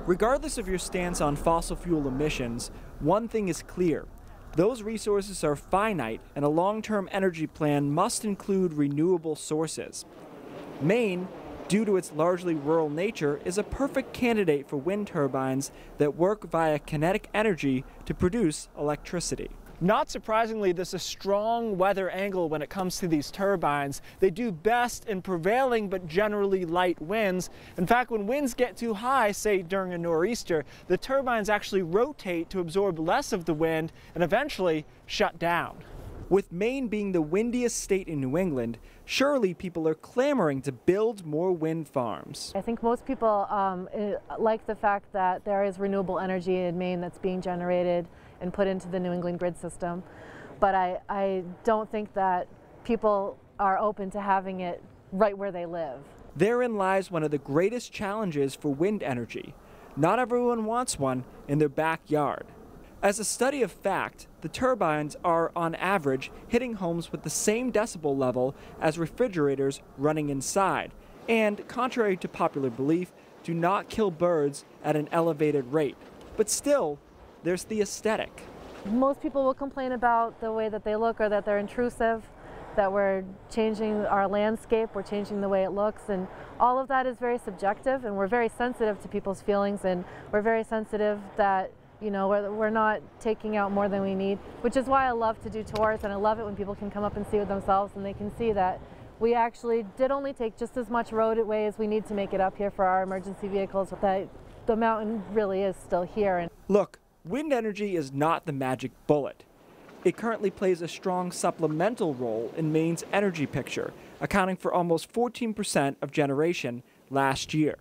Regardless of your stance on fossil fuel emissions, one thing is clear. Those resources are finite, and a long-term energy plan must include renewable sources. Maine, due to its largely rural nature, is a perfect candidate for wind turbines that work via kinetic energy to produce electricity. Not surprisingly, there's a strong weather angle when it comes to these turbines. They do best in prevailing but generally light winds. In fact, when winds get too high, say during a nor'easter, the turbines actually rotate to absorb less of the wind and eventually shut down. With Maine being the windiest state in New England, surely people are clamoring to build more wind farms. I think most people like the fact that there is renewable energy in Maine that's being generated and put into the New England grid system. But I don't think that people are open to having it right where they live. Therein lies one of the greatest challenges for wind energy. Not everyone wants one in their backyard. As a study of fact, the turbines are, on average, hitting homes with the same decibel level as refrigerators running inside, and, contrary to popular belief, do not kill birds at an elevated rate. But still, there's the aesthetic. Most people will complain about the way that they look or that they're intrusive, that we're changing our landscape, we're changing the way it looks, and all of that is very subjective, and we're very sensitive to people's feelings, and we're very sensitive that we're not taking out more than we need, which is why I love to do tours, and I love it when people can come up and see it themselves and they can see that we actually did only take just as much roadway as we need to make it up here for our emergency vehicles, that the mountain really is still here. Look, wind energy is not the magic bullet. It currently plays a strong supplemental role in Maine's energy picture, accounting for almost 14% of generation last year.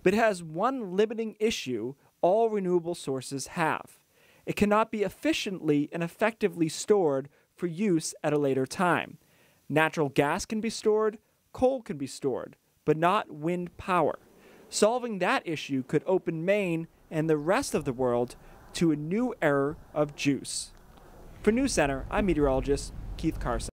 But it has one limiting issue all renewable sources have. It cannot be efficiently and effectively stored for use at a later time. Natural gas can be stored, coal can be stored, but not wind power. Solving that issue could open Maine and the rest of the world to a new era of juice. For News Center, I'm meteorologist Keith Carson.